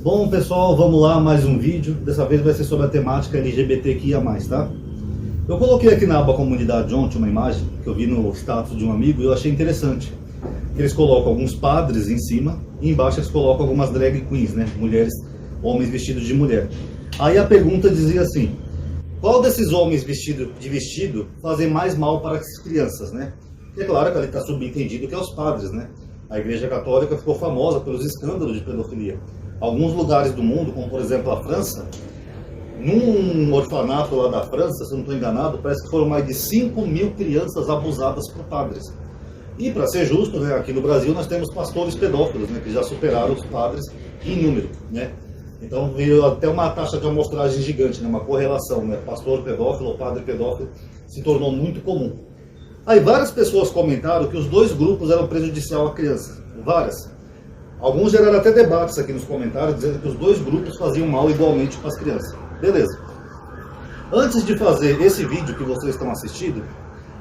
Bom pessoal, vamos lá, mais um vídeo. Dessa vez vai ser sobre a temática LGBTQIA+, tá? Eu coloquei aqui na aba comunidade ontem uma imagem que eu vi no status de um amigo e eu achei interessante. Eles colocam alguns padres em cima e embaixo eles colocam algumas drag queens, né? Mulheres, homens vestidos de mulher. Aí a pergunta dizia assim: qual desses homens vestidos de vestido fazem mais mal para as crianças, né? E é claro que ali está subentendido que é os padres, né? A Igreja Católica ficou famosa pelos escândalos de pedofilia. Alguns lugares do mundo, como por exemplo a França, num orfanato lá da França, se eu não estou enganado, parece que foram mais de 5.000 crianças abusadas por padres. E para ser justo, né, aqui no Brasil nós temos pastores pedófilos, né, que já superaram os padres em número, né? Então veio até uma taxa de amostragem gigante, né, uma correlação, né? Pastor pedófilo ou padre pedófilo se tornou muito comum. Aí várias pessoas comentaram que os dois grupos eram prejudicial à criança, várias. Alguns geraram até debates aqui nos comentários, dizendo que os dois grupos faziam mal igualmente para as crianças. Beleza. Antes de fazer esse vídeo que vocês estão assistindo,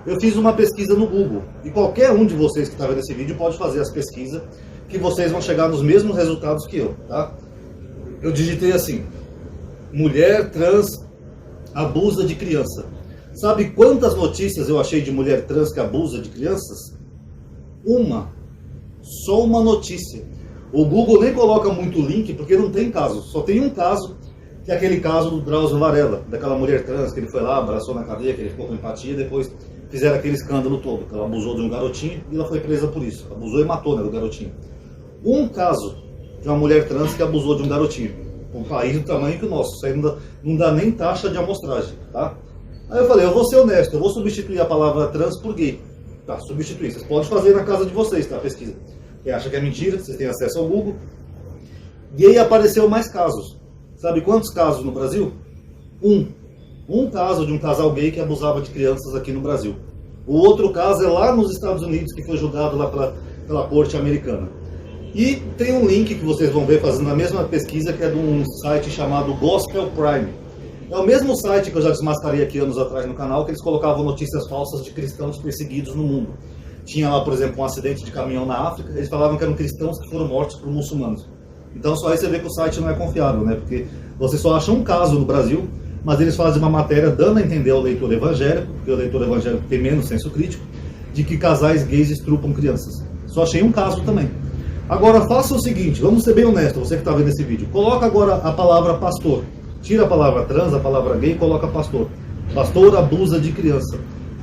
eu fiz uma pesquisa no Google. E qualquer um de vocês que está vendo esse vídeo pode fazer as pesquisas, que vocês vão chegar nos mesmos resultados que eu, tá? Eu digitei assim: mulher trans abusa de criança. Sabe quantas notícias eu achei de mulher trans que abusa de crianças? Uma. Só uma notícia. O Google nem coloca muito link porque não tem caso. Só tem um caso, que é aquele caso do Drauzio Varela, daquela mulher trans que ele foi lá, abraçou na cadeia, que ele ficou com empatia, depois fizeram aquele escândalo todo, que ela abusou de um garotinho e ela foi presa por isso. Abusou e matou, né, do garotinho. Um caso de uma mulher trans que abusou de um garotinho. Um país do tamanho que o nosso. Isso aí não dá nem taxa de amostragem, tá? Aí eu falei, eu vou ser honesto, eu vou substituir a palavra trans por gay. Tá, substituir. Vocês podem fazer na casa de vocês, tá, a pesquisa. Quem acha que é mentira, vocês têm acesso ao Google. Gay apareceu mais casos. Sabe quantos casos no Brasil? Um caso de um casal gay que abusava de crianças aqui no Brasil. O outro caso é lá nos Estados Unidos, que foi julgado lá pela corte americana. E tem um link que vocês vão ver fazendo a mesma pesquisa, que é de um site chamado Gospel Prime. É o mesmo site que eu já desmascarei aqui anos atrás no canal, que eles colocavam notícias falsas de cristãos perseguidos no mundo. Tinha lá, por exemplo, um acidente de caminhão na África, eles falavam que eram cristãos que foram mortos por muçulmanos. Então só aí você vê que o site não é confiável, né? Porque você só acha um caso no Brasil, mas eles fazem uma matéria dando a entender ao leitor evangélico, porque o leitor evangélico tem menos senso crítico, de que casais gays estrupam crianças. Só achei um caso também. Agora faça o seguinte, vamos ser bem honestos, você que está vendo esse vídeo. Coloca agora a palavra pastor. Tira a palavra trans, a palavra gay e coloca pastor. Pastor abusa de criança.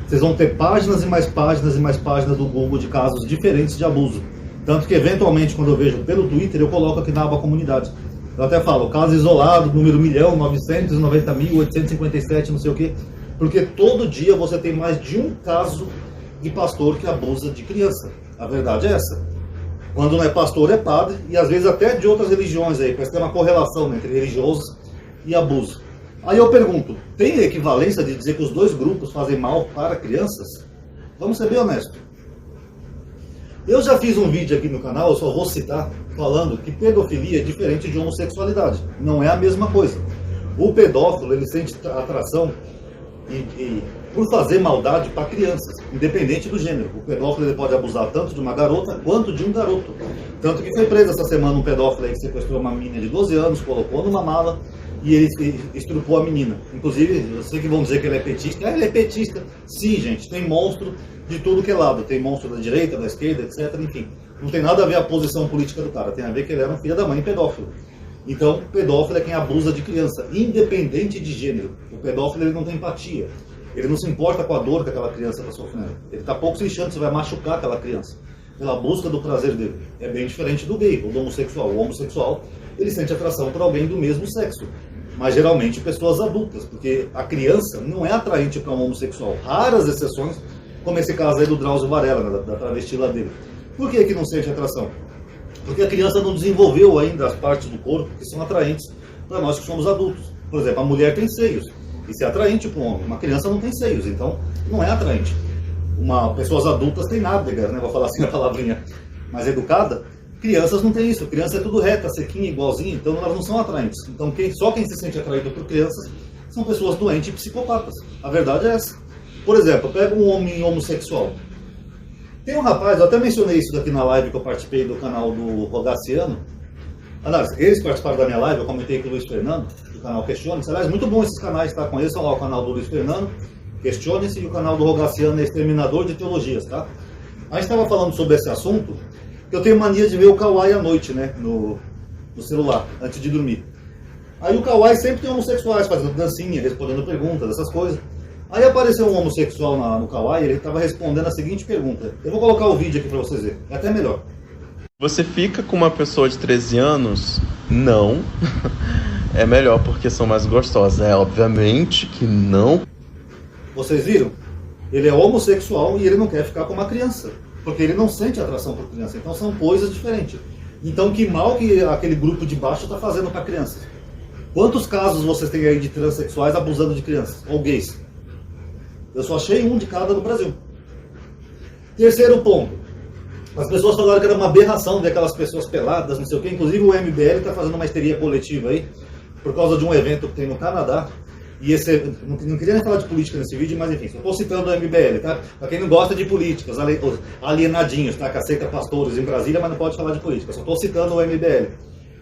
Vocês vão ter páginas e mais páginas e mais páginas do Google de casos diferentes de abuso. Tanto que, eventualmente, quando eu vejo pelo Twitter, eu coloco aqui na aba comunidade. Eu até falo, caso isolado, número 1.990.857, não sei o quê. Porque todo dia você tem mais de um caso de pastor que abusa de criança. A verdade é essa. Quando não é pastor, é padre, e às vezes até de outras religiões aí, parece que tem uma correlação, né, entre religiosos e abuso. Aí eu pergunto, tem equivalência de dizer que os dois grupos fazem mal para crianças? Vamos ser bem honestos. Eu já fiz um vídeo aqui no canal, eu só vou citar, falando que pedofilia é diferente de homossexualidade. Não é a mesma coisa. O pedófilo, ele sente atração por fazer maldade para crianças, independente do gênero. O pedófilo ele pode abusar tanto de uma garota quanto de um garoto. Tanto que foi preso essa semana um pedófilo aí que sequestrou uma menina de 12 anos, colocou numa mala, e ele estrupou a menina. Inclusive, eu sei que vão dizer que ele é petista. Ele é petista. Sim, gente, tem monstro de tudo que é lado. Tem monstro da direita, da esquerda, etc. Enfim, não tem nada a ver a posição política do cara. Tem a ver que ele era um filho da mãe pedófilo. Então, pedófilo é quem abusa de criança, independente de gênero. O pedófilo ele não tem empatia. Ele não se importa com a dor que aquela criança está sofrendo. Ele está pouco se lixando se vai machucar aquela criança, pela busca do prazer dele. É bem diferente do gay ou do homossexual. O homossexual, ele sente atração por alguém do mesmo sexo. Mas geralmente pessoas adultas, porque a criança não é atraente para um homossexual. Raras exceções, como esse caso aí do Drauzio Varela, né, da travesti lá dele. Por que não sente atração? Porque a criança não desenvolveu ainda as partes do corpo que são atraentes para nós que somos adultos. Por exemplo, a mulher tem seios, isso é atraente para um homem. Uma criança não tem seios, então não é atraente. Pessoas adultas têm nádegas, né, vou falar assim a palavrinha mais educada. Crianças não tem isso, criança é tudo reta, sequinha, igualzinha, então elas não são atraentes. Então só quem se sente atraído por crianças são pessoas doentes e psicopatas. A verdade é essa. Por exemplo, pega um homem homossexual. Tem um rapaz, eu até mencionei isso daqui na live que eu participei do canal do Rogaciano, Aliás, eles participaram da minha live, eu comentei com o Luiz Fernando, do canal Questione-se. Aliás, muito bom esses canais, tá? Conheçam lá o canal do Luiz Fernando, Questione-se, e o canal do Rogaciano, Exterminador de Teologias, tá? A gente estava falando sobre esse assunto, que eu tenho mania de ver o Kawaii à noite, né? No celular, antes de dormir. Aí o Kawaii sempre tem homossexuais fazendo dancinha, respondendo perguntas, essas coisas. Aí apareceu um homossexual no Kawaii, ele estava respondendo a seguinte pergunta. Eu vou colocar o vídeo aqui para vocês verem, é até melhor. Você fica com uma pessoa de 13 anos? Não. É melhor porque são mais gostosas. É, obviamente que não. Vocês viram? Ele é homossexual e ele não quer ficar com uma criança. Porque ele não sente atração por criança. Então são coisas diferentes. Então que mal que aquele grupo de baixo está fazendo para crianças? Quantos casos vocês têm aí de transexuais abusando de crianças? Ou gays? Eu só achei um de cada no Brasil. Terceiro ponto. As pessoas falaram que era uma aberração ver aquelas pessoas peladas, não sei o quê. Inclusive o MBL está fazendo uma histeria coletiva aí, por causa de um evento que tem no Canadá. E esse, não queria nem falar de política nesse vídeo, mas enfim, só estou citando o MBL, tá? Para quem não gosta de políticas, os alienadinhos, tá? Que aceita pastores em Brasília, mas não pode falar de política. Só estou citando o MBL.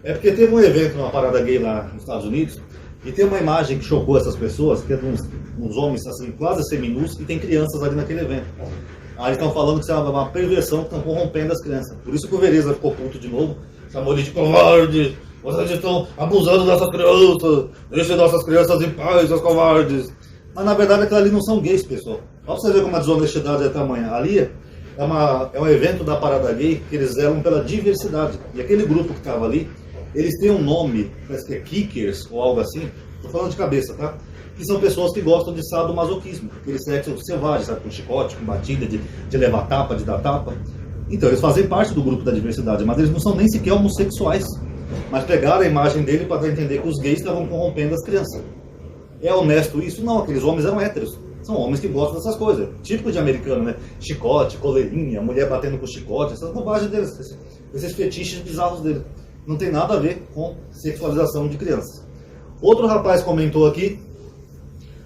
É porque teve um evento, uma parada gay lá nos Estados Unidos, e tem uma imagem que chocou essas pessoas, que é de uns homens assim, quase seminus, e tem crianças ali naquele evento. Aí eles estão falando que isso é uma perversão, que estão corrompendo as crianças. Por isso que o Vereza ficou puto de novo, chamou ele de covarde, vocês estão abusando dessas crianças, deixem nossas crianças em paz, seus covardes. Mas na verdade aqueles ali não são gays, pessoal. Olha pra você ver como a desonestidade é tamanha. Ali é um evento da parada gay que eles zelam pela diversidade. E aquele grupo que estava ali, eles têm um nome, parece que é Kickers ou algo assim, tô falando de cabeça, tá? Que são pessoas que gostam de sadomasoquismo, aquele sexo selvagem, sabe? Com chicote, com batida, de levar tapa, de dar tapa. Então, eles fazem parte do grupo da diversidade, mas eles não são nem sequer homossexuais. Mas pegaram a imagem dele para dar a entender que os gays estavam corrompendo as crianças. É honesto isso? Não, aqueles homens eram héteros. São homens que gostam dessas coisas. Típico de americano, né? Chicote, coleirinha, mulher batendo com chicote, essas bobagens deles, esses fetiches bizarros deles. Não tem nada a ver com sexualização de crianças. Outro rapaz comentou aqui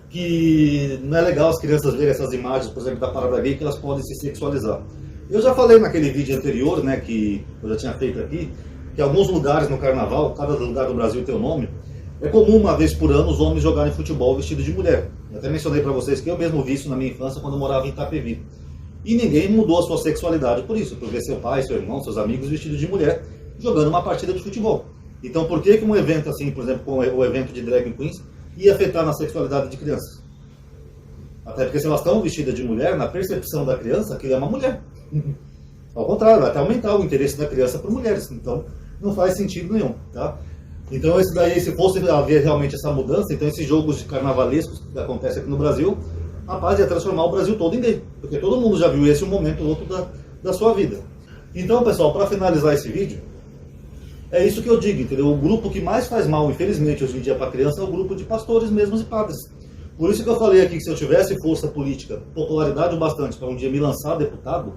que não é legal as crianças verem essas imagens, por exemplo, da parada gay, que elas podem se sexualizar. Eu já falei naquele vídeo anterior, né, que eu já tinha feito aqui, que alguns lugares no carnaval, cada lugar do Brasil tem um nome, é comum uma vez por ano os homens jogarem futebol vestidos de mulher. Eu até mencionei para vocês que eu mesmo vi isso na minha infância quando eu morava em Itapevi. E ninguém mudou a sua sexualidade por isso, por ver seu pai, seu irmão, seus amigos vestidos de mulher jogando uma partida de futebol. Então por que um evento assim, por exemplo, como o evento de drag queens, ia afetar na sexualidade de crianças? Até porque se elas estão vestidas de mulher, na percepção da criança, aquilo é uma mulher. Ao contrário, vai até aumentar o interesse da criança por mulheres. Então não faz sentido nenhum, tá? Então esse daí, se fosse haver realmente essa mudança, então esses jogos de carnavalescos que acontecem aqui no Brasil, rapaz, ia transformar o Brasil todo em gay. Porque todo mundo já viu esse um momento ou outro da sua vida. Então, pessoal, para finalizar esse vídeo, é isso que eu digo, entendeu? O grupo que mais faz mal, infelizmente, hoje em dia para criança é o grupo de pastores mesmos e padres. Por isso que eu falei aqui que se eu tivesse força política, popularidade o bastante para um dia me lançar deputado,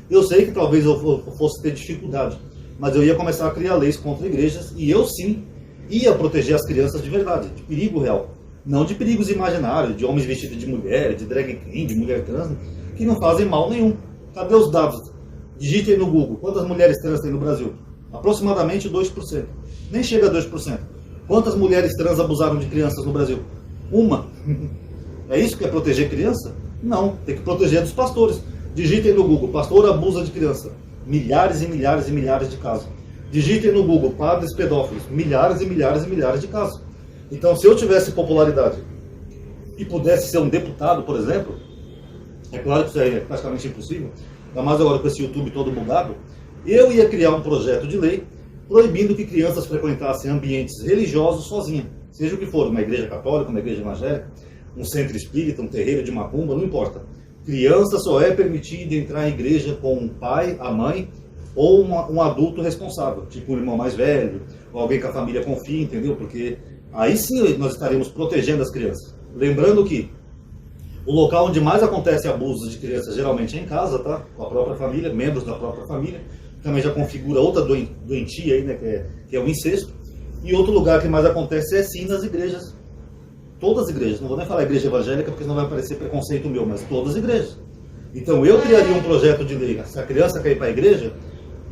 eu sei que talvez eu fosse ter dificuldade, mas eu ia começar a criar leis contra igrejas e eu sim ia proteger as crianças de verdade, de perigo real. Não de perigos imaginários, de homens vestidos de mulher, de drag queen, de mulher trans, que não fazem mal nenhum. Cadê os dados? Digitem no Google, quantas mulheres trans tem no Brasil? Aproximadamente 2%. Nem chega a 2%. Quantas mulheres trans abusaram de crianças no Brasil? Uma. É isso que é proteger criança? Não, tem que proteger dos pastores. Digitem no Google, pastor abusa de criança. Milhares e milhares e milhares de casos. Digitem no Google, padres pedófilos. Milhares e milhares e milhares de casos. Então, se eu tivesse popularidade e pudesse ser um deputado, por exemplo, é claro que isso aí é praticamente impossível, ainda mais agora com esse YouTube todo bugado, eu ia criar um projeto de lei proibindo que crianças frequentassem ambientes religiosos sozinhas, seja o que for, uma igreja católica, uma igreja evangélica, um centro espírita, um terreiro de macumba, não importa. Criança só é permitida entrar em igreja com o pai, a mãe ou um adulto responsável, tipo um irmão mais velho, ou alguém que a família confia, entendeu? Porque aí sim nós estaremos protegendo as crianças. Lembrando que o local onde mais acontece abusos de crianças geralmente é em casa, tá? Com a própria família, membros da própria família. Também já configura outra doentia aí, né? Que é o incesto. E outro lugar que mais acontece é sim nas igrejas. Todas as igrejas, não vou nem falar igreja evangélica porque senão vai parecer preconceito meu, mas todas as igrejas. Então eu criaria um projeto de lei. Se a criança quer ir para a igreja,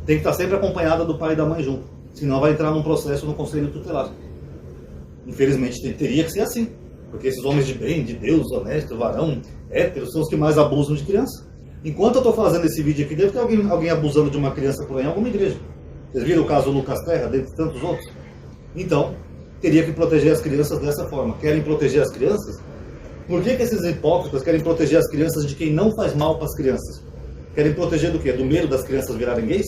tem que estar sempre acompanhada do pai e da mãe junto. senão vai entrar num processo no conselho tutelar. Infelizmente teria que ser assim, porque esses homens de bem, de Deus, honesto, varão, héteros, são os que mais abusam de criança. Enquanto eu estou fazendo esse vídeo aqui, deve ter alguém abusando de uma criança por aí em alguma igreja. Vocês viram o caso Lucas Terra, dentre tantos outros? Então, teria que proteger as crianças dessa forma. Querem proteger as crianças? Por que esses hipócritas querem proteger as crianças de quem não faz mal para as crianças? Querem proteger do quê? Do medo das crianças virarem gays?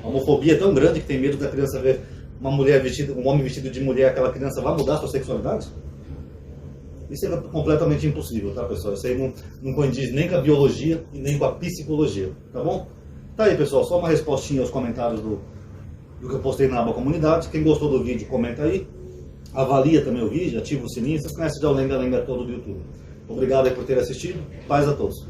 A homofobia é tão grande que tem medo da criança ver uma mulher vestida, um homem vestido de mulher, aquela criança vai mudar a sua sexualidade? Isso é completamente impossível, tá, pessoal? Isso aí não condiz nem com a biologia e nem com a psicologia, tá bom? Tá aí, pessoal, só uma respostinha aos comentários do que eu postei na aba comunidade. Quem gostou do vídeo, comenta aí. Avalia também o vídeo, ativa o sininho. Vocês conhecem já o lenga-lenga todo do YouTube. Obrigado aí por ter assistido. Paz a todos.